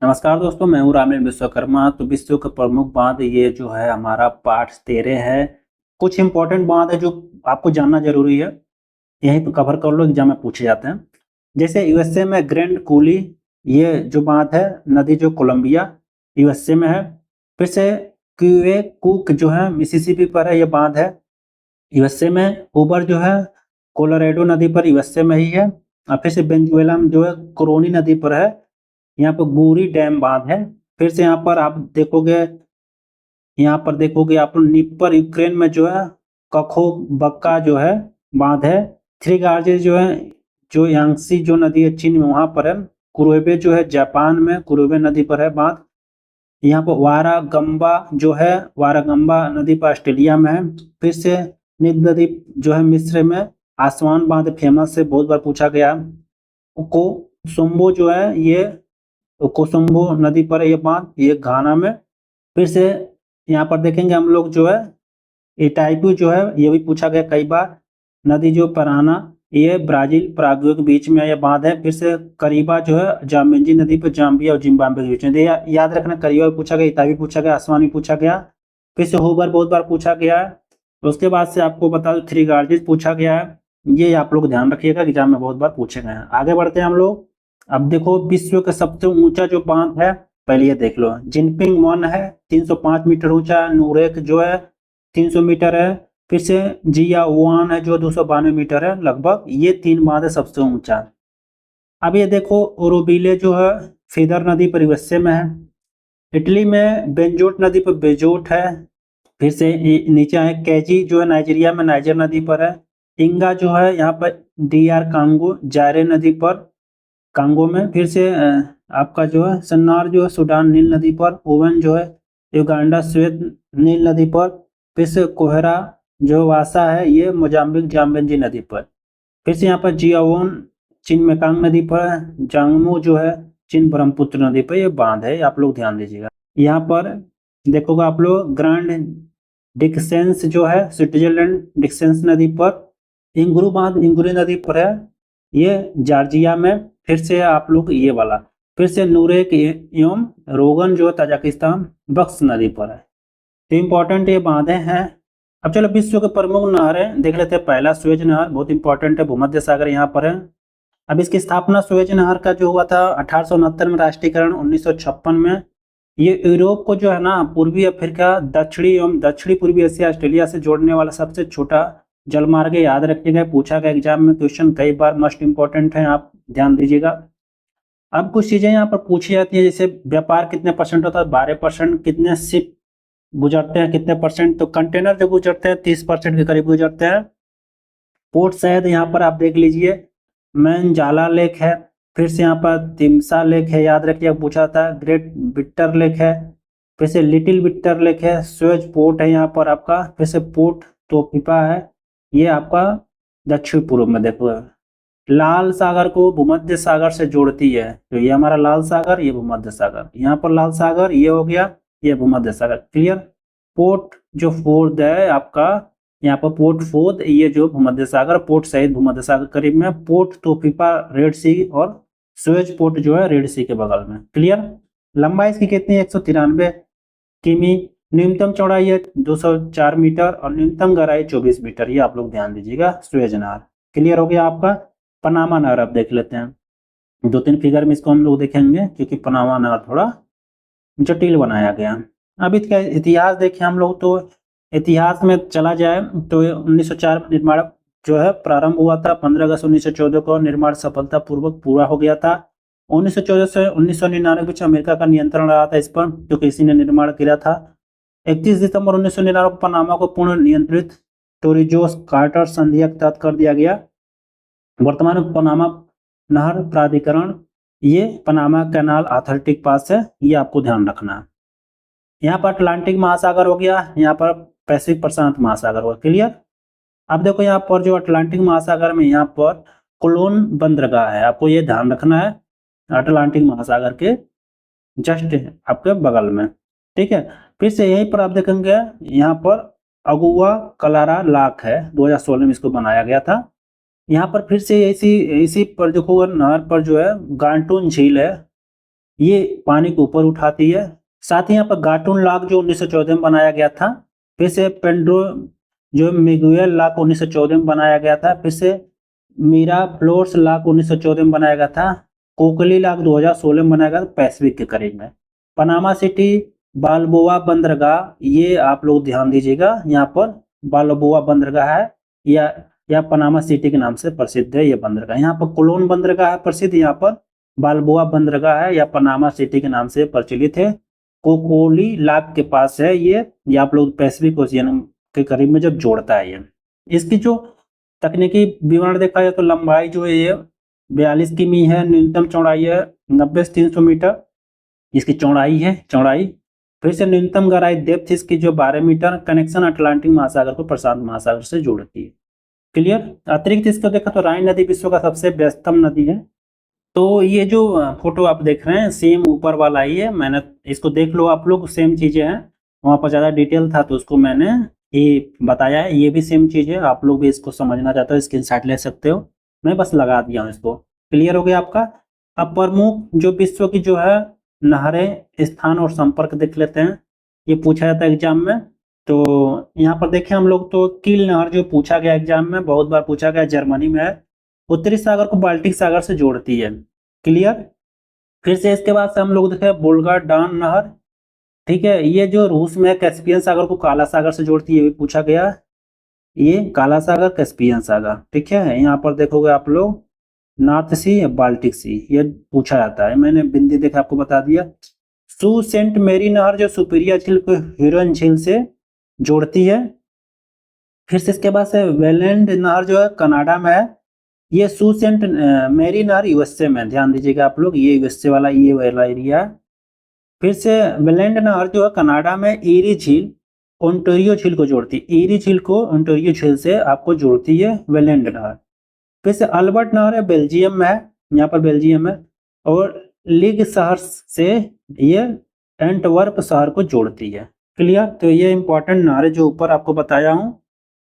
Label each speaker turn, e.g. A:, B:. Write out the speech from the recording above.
A: नमस्कार दोस्तों, मैं हूँ रामेन विश्वकर्मा। तो विश्व के प्रमुख बांध ये जो है हमारा पार्ट 13 है। कुछ इंपॉर्टेंट बांध है जो आपको जानना जरूरी है, यहीं पे कवर कर लो, एग्जाम में पूछे जाते हैं। जैसे यूएसए में ग्रैंड कूली, ये जो बांध है, नदी जो कोलंबिया यूएसए में है। फिर से क्यूए कुक जो है मिसिसिपी पर है, ये बांध है यूएसए में। ऊबर जो है कोलोराडो नदी पर यूएसए में ही है। और फिर से वेनेजुएला में जो है क्रोनी नदी पर है, यहाँ पर गुरी डैम बांध है। फिर से यहाँ पर आप देखोगे, आप निप्पर यूक्रेन में जो है कखोबक्का जो है बांध है। थ्री गार्जेस जो है, जो यांगसी जो नदी है चीन में, वहां पर है। कुरोबे जो है जापान में, कुरोबे नदी पर है बांध। यहाँ पर वारागम्बा जो है, वारागम्बा नदी पर ऑस्ट्रेलिया में है। फिर से नील नदी जो है मिस्र में, आसवान बांध फेमस है, बहुत बार पूछा गया। कोसुम्बो जो है ये, कोसुम्बो नदी पर है ये बांध, ये घाना में। फिर से यहाँ पर देखेंगे हम लोग जो है इटाइपू जो है, ये भी पूछा गया कई बार। नदी जो पराना, ये ब्राजील पराग्वे के बीच में ये बांध है। फिर से करीबा जो है जाम्बेजी नदी पर, जाम्बिया और जिम्बाब्वे के बीच में। याद रखना, करीबा भी पूछा गया, इताबी पूछा गया, आसवान भी पूछा गया। फिर से होबर बहुत बार पूछा गया है। उसके बाद से आपको बता दो, थ्री गार्जेस पूछा गया है। ये आप लोग ध्यान रखिएगा, एग्जाम में बहुत बार पूछे गए हैं। आगे बढ़ते हैं हम लोग। अब देखो, विश्व का सबसे ऊंचा जो बांध है, पहले ये देख लो। जिनपिंग वन है 305 मीटर ऊंचा। नूरेक जो है 300 मीटर है। फिर से जिया वन है जो 292 मीटर है लगभग। ये तीन बांध है सबसे ऊंचा। अब ये देखो, ओरोबिले जो है फीदर नदी पर यूएसए में है। इटली में बेंजोट नदी पर बेजोट है। फिर से नीचे है कैजी जो है नाइजीरिया में, नाइजर नदी पर है। इंगा जो है यहाँ पर डीआर कांगो, जायरे नदी पर, कांगो में। फिर से आपका जो है सन्नार जो है सूडान नील नदी पर। ओवन जो है युगांडा श्वेत नील नदी पर। फिर से कोहरा जो वासा है, ये मोजाम्बिक जाम्बेजी नदी पर। फिर से यहाँ पर जियावोन चीन मेकांग नदी पर है। जांगमू जो है चीन ब्रह्मपुत्र नदी पर, ये बांध है, आप लोग ध्यान दीजिएगा। यहाँ पर देखोगे आप लोग, ग्रांड डिक्सेंस जो है स्विट्जरलैंड डिक्सेंस नदी पर। इंगरू बांध इंगुरी नदी पर है, ये जॉर्जिया में। फिर से आप लोग ये वाला, फिर से नूरेक एवं रोगन जो है ताजिकिस्तान बक्स नदी पर है। तो इम्पोर्टेंट ये बांधे हैं। अब चलो, विश्व के प्रमुख नहरें देख लेते हैं। पहला सुएज नहर, बहुत इंपॉर्टेंट है, भूमध्य सागर यहाँ पर है। अब इसकी स्थापना सुएज नहर का जो हुआ था 1869 में, राष्ट्रीयकरण 1956 में। ये यूरोप को जो है ना, पूर्वी अफ्रीका, दक्षिणी एवं दक्षिणी पूर्वी एशिया, ऑस्ट्रेलिया से जोड़ने वाला सबसे छोटा जलमार्ग है। याद रखिएगा, पूछा गया एग्जाम में क्वेश्चन कई बार, मस्ट इंपॉर्टेंट है, आप ध्यान दीजिएगा। अब कुछ चीजें यहाँ पर पूछी जाती है, जैसे व्यापार कितने परसेंट होता है, 12%। कितने शिप गुजरते हैं, कितने परसेंट, तो कंटेनर जो गुजरते हैं 30% के करीब गुजरते हैं। पोर्ट शायद यहाँ पर आप देख लीजिए, मैनजाला लेक है। फिर से यहाँ पर तिमसा लेक है, याद रखिए, पूछा था। ग्रेट बिट्टर लेक है। फिर से लिटिल बिट्टर लेक है। स्वेज पोर्ट है यहाँ पर आपका। फिर से पोर्ट तोपिपा है, ये आपका दक्षिण पूर्व में। देखो, लाल सागर को भूमध्य सागर से जोड़ती है, तो ये हमारा लाल सागर, ये भूमध्य सागर। यहाँ पर लाल सागर ये हो गया, ये भूमध्य सागर। क्लियर। पोर्ट जो फोर्द है आपका, यहाँ पर पोर्ट फोर्द, ये जो भूमध्य सागर, पोर्ट सहित भूमध्य सागर करीब में। पोर्ट तोपिपा रेड सी, और स्वेज पोर्ट जो है रेड सी के बगल में। क्लियर। लंबाई इसकी कितनी है, 193 किमी। न्यूनतम चौड़ाई है 204 मीटर, और न्यूनतम गहराई 24 मीटर। ये आप लोग ध्यान दीजिएगा, स्वेज नहर। क्लियर हो गया आपका। पनामा नहर अब देख लेते हैं। 2-3 फिगर में इसको हम लोग देखेंगे, क्योंकि पनामा नहर थोड़ा जटिल बनाया गया। अब इसका इतिहास देखें हम लोग, तो इतिहास में चला जाए तो 1904 में निर्माण जो है प्रारंभ हुआ था। 15 अगस्त 1914 को निर्माण सफलतापूर्वक पूरा हो गया था। 1914 से 1999 बीच अमेरिका का नियंत्रण रहा था इस पर, क्योंकि इसी ने निर्माण किया था। 31 दिसंबर 1999 को पनामा को पूर्ण नियंत्रित टोरिजोस कार्टर संधि के तहत कर दिया गया। वर्तमान में पनामा नहर प्राधिकरण, ये पनामा कैनाल अथॉरिटी के पास है, ये आपको ध्यान रखना है। यहाँ पर अटलांटिक महासागर हो गया, यहाँ पर पैसिफिक प्रशांत महासागर हो गया। क्लियर। अब देखो, यहाँ पर जो अटलांटिक महासागर में, यहाँ पर कोलोन बंदरगाह है, आपको ये ध्यान रखना है, अटलांटिक महासागर के जस्ट आपके बगल में। ठीक है। फिर से यहीं पर आप देखेंगे, यहाँ पर अगुआ कलारा लाक है, 2016 में इसको बनाया गया था। यहाँ पर फिर से इसी पर देखो, नहर पर जो है गांटून झील है, ये पानी को ऊपर उठाती है। साथ ही यहाँ पर गाटून लॉक जो 1914 में बनाया गया था। फिर से पेड्रो जो मिगुएल लॉक 1914 में बनाया गया था। फिर से मीरा फ्लोर्स लॉक 1914 में बनाया गया था। कोकली लॉक 2016 में बनाया गया था पैसिफिक के करीब में। पनामा सिटी बाल्बोआ बंदरगाह, ये आप लोग ध्यान दीजिएगा, यहाँ पर बाल्बोआ बंदरगाह है या पनामा सिटी के नाम से प्रसिद्ध है ये बंदरगाह। यहाँ पर कोलोन बंदरगाह है प्रसिद्ध, यहाँ पर बाल्बोआ बंदरगाह है या पनामा सिटी के नाम से प्रचलित है। कोकोली लाक के पास है ये आप लोग पैसिफिक ओशियन के करीब में जब जोड़ता है ये। इसकी जो तकनीकी विवरण देखा जाए तो लंबाई जो है ये 42 किमी है, न्यूनतम चौड़ाई है 90 से 300 मीटर इसकी चौड़ाई है चौड़ाई। फिर से न्यूनतम गहराई डेप्थ इसकी जो 12 मीटर। कनेक्शन अटलांटिक महासागर को प्रशांत महासागर से जोड़ती है। क्लियर। अतिरिक्त इसको देखा तो राइन नदी विश्व का सबसे व्यस्तम नदी है। तो ये जो फोटो आप देख रहे हैं सेम ऊपर वाला ही है, मैंने इसको देख लो आप लोग, सेम चीजें हैं। वहां पर ज्यादा डिटेल था तो उसको मैंने ये बताया है, ये भी सेम चीज है। आप लोग भी इसको समझना चाहते हो स्क्रीनशॉट ले सकते हो, मैं बस लगा दिया हूँ इसको। क्लियर हो गया आपका। अब प्रमुख जो विश्व की जो है नहरें, स्थान और संपर्क देख लेते हैं। ये पूछा जाता है एग्जाम में। तो यहाँ पर देखें हम लोग, तो कील नहर जो पूछा गया एग्जाम में, बहुत बार पूछा गया, जर्मनी में है। उत्तरी सागर को बाल्टिक सागर से जोड़ती है। क्लियर। फिर से इसके बाद से हम लोग देखें वोल्गा डान नहर, ठीक है, ये जो रूस में कैस्पियन सागर को काला सागर से जोड़ती है, ये भी पूछा गया। ये काला सागर कैस्पियन सागर, ठीक है। यहाँ पर देखोगे आप लोग नॉर्थ सी या बाल्टिक सी, ये पूछा जाता है, मैंने बिंदी देखा आपको बता दिया। सू सेंट मेरी नहर जो सुपीरियर झील को ह्यूरन झील से जोड़ती है। फिर से इसके बाद से वेलेंड नहर जो है कनाडा में है। ये सू सेंट मेरी नहर यूएसए में, ध्यान दीजिएगा आप लोग, ये यूएसए वाला ये वाला एरिया है। फिर से वेलेंड नहर जो है कनाडा में ईरी झील ओंटारियो झील को जोड़ती है। ईरी झील को ओंटारियो झील से आपको जोड़ती है वेलेंड नहर। फिर से अल्बर्ट नहर है बेल्जियम में है, यहाँ पर बेल्जियम है। और लीग शहर से ये एंटवर्प शहर को जोड़ती है। क्लियर। तो ये इंपॉर्टेंट नहर जो ऊपर आपको बताया हूँ